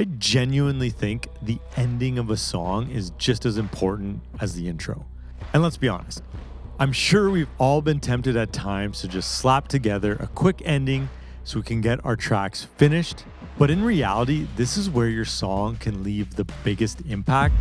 I genuinely think the ending of a song is just as important as the intro. And let's be honest, I'm sure we've all been tempted at times to just slap together a quick ending so we can get our tracks finished. But in reality, this is where your song can leave the biggest impact,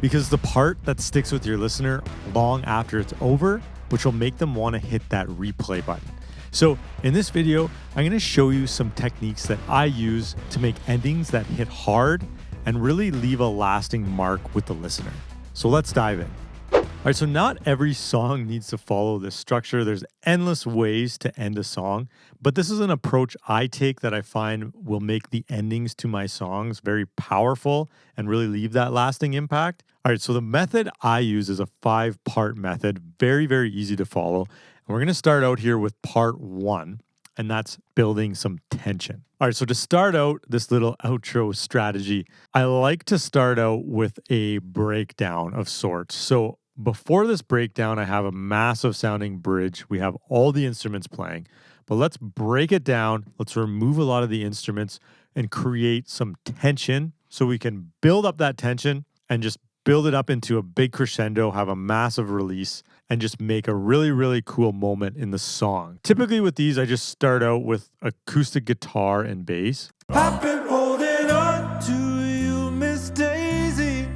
because the part that sticks with your listener long after it's over, which will make them want to hit that replay button. So in this video, I'm going to show you some techniques that I use to make endings that hit hard and really leave a lasting mark with the listener. So let's dive in. All right, so not every song needs to follow this structure. There's endless ways to end a song, but this is an approach I take that I find will make the endings to my songs very powerful and really leave that lasting impact. All right, so the method I use is a 5-part method, very, very easy to follow. And we're going to start out here with part 1, and that's building some tension. All right, so to start out this little outro strategy, I like to start out with a breakdown of sorts. So before this breakdown, I have a massive sounding bridge. We have all the instruments playing, but let's break it down. Let's remove a lot of the instruments and create some tension so we can build up that tension and just build it up into a big crescendo, have a massive release, and just make a really, really cool moment in the song. Typically with these, I just start out with acoustic guitar and bass. I've been holding on to you, Miss Daisy.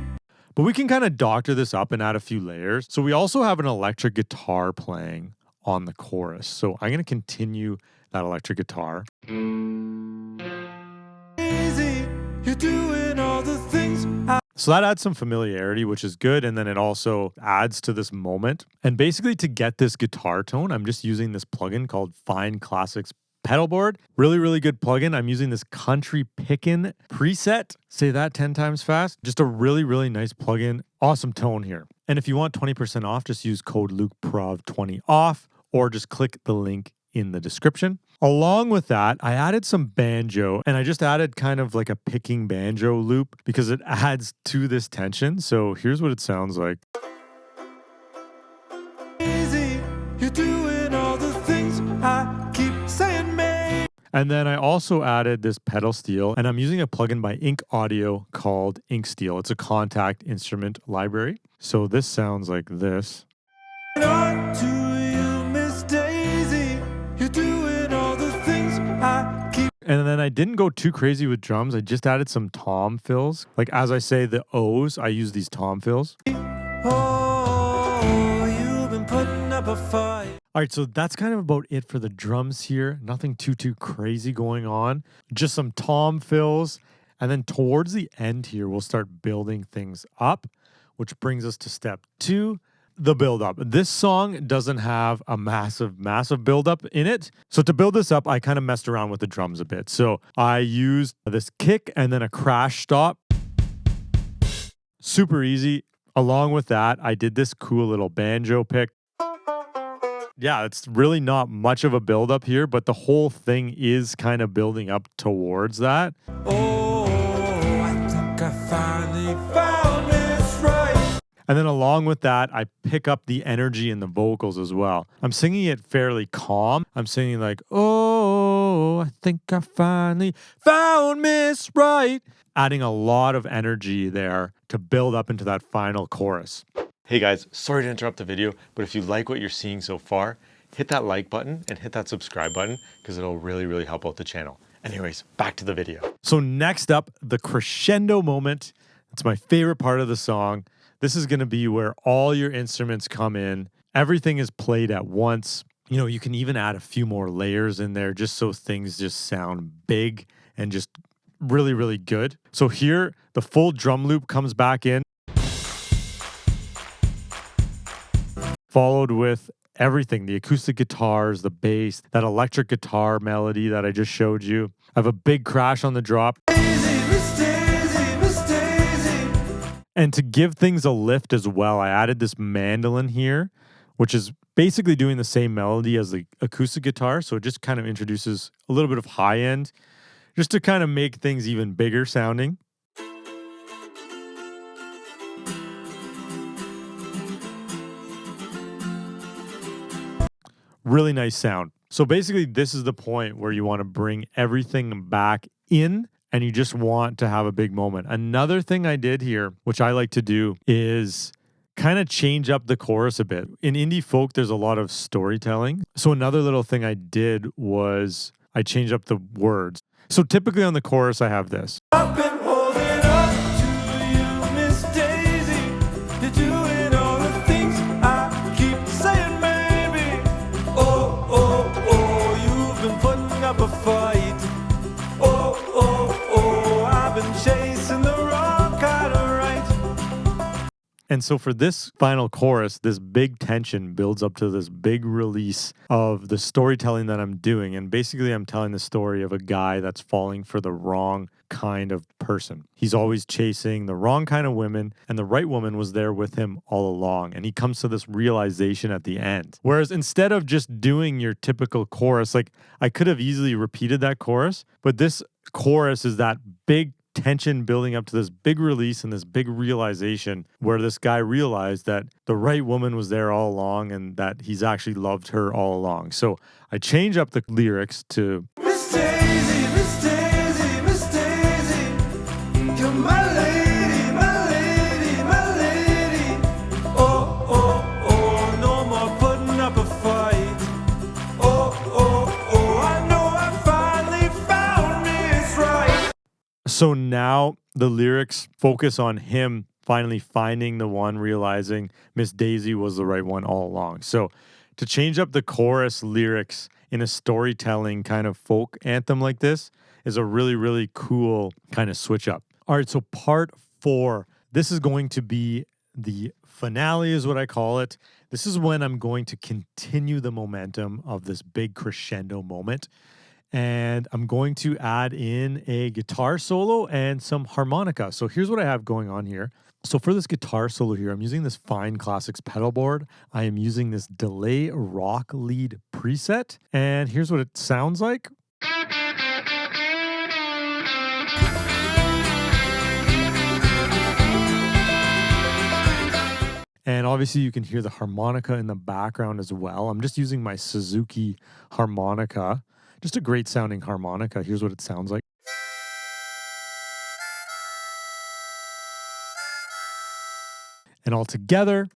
But we can kind of doctor this up and add a few layers. So we also have an electric guitar playing on the chorus. So I'm going to continue that electric guitar. Easy, you're doing all the things. So that adds some familiarity, which is good. And then it also adds to this moment. And basically to get this guitar tone, I'm just using this plugin called Fine Classics Pedalboard. Really, really good plugin. I'm using this Country Pickin' preset. Say that 10 times fast. Just a really, really nice plugin. Awesome tone here. And if you want 20% off, just use code LukeProv20 off, or just click the link in the description. Along with that, I added some banjo, and I just added kind of like a picking banjo loop because it adds to this tension. So here's what it sounds like. Easy, you're doing all the things I keep saying, man. And then I also added this pedal steel, and I'm using a plugin by Ink Audio called Ink Steel. It's a contact instrument library. So this sounds like this. On to you, Miss Daisy, you're doing all the things I keep. And then I didn't go too crazy with drums. I just added some tom fills. Like as I say the O's, I use these tom fills. Oh, you've been putting up a fight. All right, so that's kind of about it for the drums here. Nothing too crazy going on. Just some tom fills. And then towards the end here, we'll start building things up, which brings us to step 2. The buildup. This song doesn't have a massive buildup in it. So to build this up, I kind of messed around with the drums a bit. So I used this kick and then a crash stop. Super easy. Along with that, I did this cool little banjo pick. Yeah, it's really not much of a buildup here, but the whole thing is kind of building up towards that. Oh, I think I finally found this right. And then along with that, I pick up the energy in the vocals as well. I'm singing it fairly calm. I'm singing like, oh, I think I finally found Miss Right. Adding a lot of energy there to build up into that final chorus. Hey guys, sorry to interrupt the video, but if you like what you're seeing so far, hit that like button and hit that subscribe button because it'll really, really help out the channel. Anyways, back to the video. So next up, the crescendo moment. It's my favorite part of the song. This is going to be where all your instruments come in. Everything is played at once. You know, you can even add a few more layers in there just so things just sound big and just really, really good. So here, the full drum loop comes back in, followed with everything, the acoustic guitars, the bass, that electric guitar melody that I just showed you. I have a big crash on the drop. Miss Daisy, Miss Daisy. And to give things a lift as well, I added this mandolin here, which is basically doing the same melody as the acoustic guitar. So it just kind of introduces a little bit of high end, just to kind of make things even bigger sounding. Really nice sound. So basically, this is the point where you want to bring everything back in and you just want to have a big moment. Another thing I did here, which I like to do, is kind of change up the chorus a bit. In indie folk, there's a lot of storytelling. So another little thing I did was I changed up the words. So typically on the chorus, I have this. I've been holding on to you, Miss Daisy. You're doing all the things I keep saying, baby. Oh, oh, oh, you've been putting up a fight. Oh, oh, oh, I've been chasing the wrong kind of right. And so for this final chorus, this big tension builds up to this big release of the storytelling that I'm doing. And basically, I'm telling the story of a guy that's falling for the wrong kind of person. He's always chasing the wrong kind of women, and the right woman was there with him all along. And he comes to this realization at the end. Whereas instead of just doing your typical chorus, like I could have easily repeated that chorus, but this chorus is that big tension building up to this big release and this big realization where this guy realized that the right woman was there all along and that he's actually loved her all along. So I change up the lyrics to Miss Daisy, Miss Daisy, Miss Daisy, you're my lady, my lady, my lady. Oh, oh, oh, no more putting up a fight. Oh, oh, oh, I know I finally found Miss Right. So now the lyrics focus on him finally finding the one, realizing Miss Daisy was the right one all along. So to change up the chorus lyrics in a storytelling kind of folk anthem like this is a really, really cool kind of switch up. All right, so part 4. This is going to be the finale is what I call it. This is when I'm going to continue the momentum of this big crescendo moment. And I'm going to add in a guitar solo and some harmonica. So here's what I have going on here. So for this guitar solo here, I'm using this Fine Classics pedal board. I am using this delay rock lead preset. And here's what it sounds like. And obviously you can hear the harmonica in the background as well. I'm just using my Suzuki harmonica. Just a great sounding harmonica. Here's what it sounds like. And all together.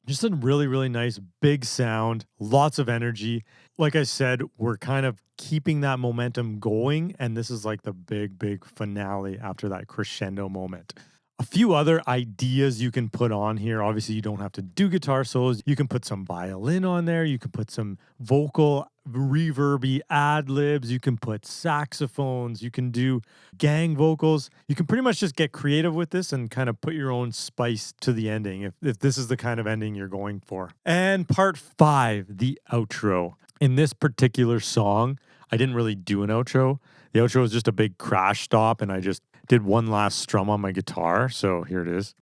Just a really, really nice big sound, lots of energy. Like I said, we're kind of keeping that momentum going. And this is like the big, big finale after that crescendo moment. A few other ideas you can put on here. Obviously, you don't have to do guitar solos. You can put some violin on there. You can put some vocal reverby ad-libs. You can put saxophones. You can do gang vocals. You can pretty much just get creative with this and kind of put your own spice to the ending if this is the kind of ending you're going for. And part 5, the outro. In this particular song, I didn't really do an outro. The outro was just a big crash stop, and I just did one last strum on my guitar. So here it is.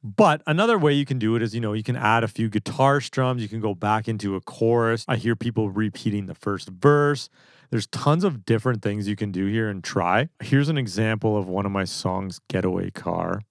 But another way you can do it is, you can add a few guitar strums. You can go back into a chorus. I hear people repeating the first verse. There's tons of different things you can do here and try. Here's an example of one of my songs, Getaway Car.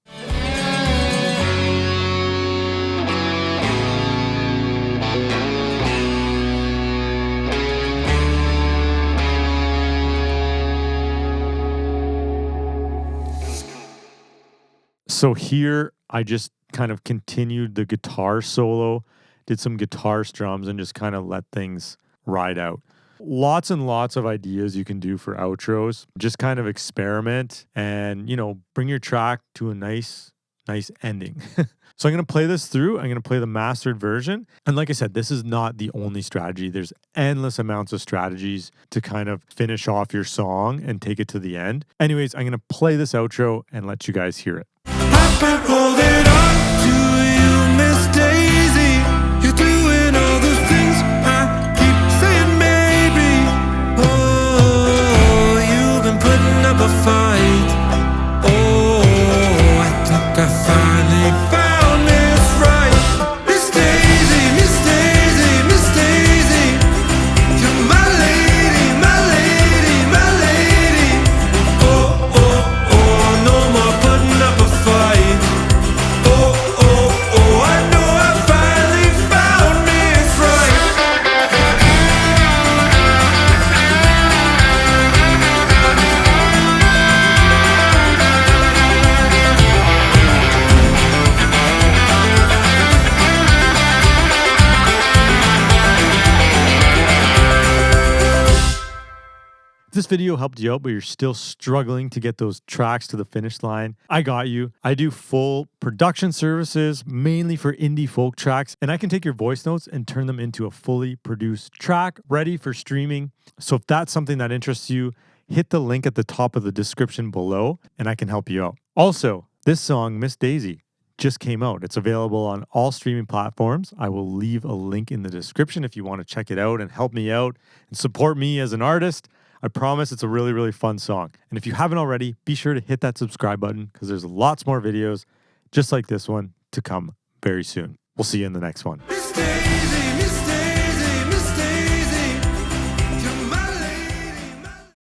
So here, I just kind of continued the guitar solo, did some guitar strums, and just kind of let things ride out. Lots and lots of ideas you can do for outros. Just kind of experiment and, bring your track to a nice ending. So I'm going to play this through. I'm going to play the mastered version. And like I said, this is not the only strategy. There's endless amounts of strategies to kind of finish off your song and take it to the end. Anyways, I'm going to play this outro and let you guys hear it. I've been holding on to you, Miss Daisy. You're doing all the things I keep saying, maybe. Oh, you've been putting up a fight. Oh, I think I finally found Miss Right. Miss Daisy, Miss Daisy, Miss Daisy. You're my lady, my lady, my lady. Oh, oh, oh, no more putting up a fight. this video helped you out, but you're still struggling to get those tracks to the finish line, I got you. I do full production services, mainly for indie folk tracks, and I can take your voice notes and turn them into a fully produced track ready for streaming. So if that's something that interests you, hit the link at the top of the description below and I can help you out. Also, this song, Miss Daisy, just came out. It's available on all streaming platforms. I will leave a link in the description if you want to check it out and help me out and support me as an artist. I promise it's a really, really fun song. And if you haven't already, be sure to hit that subscribe button because there's lots more videos just like this one to come very soon. We'll see you in the next one. Miss Daisy.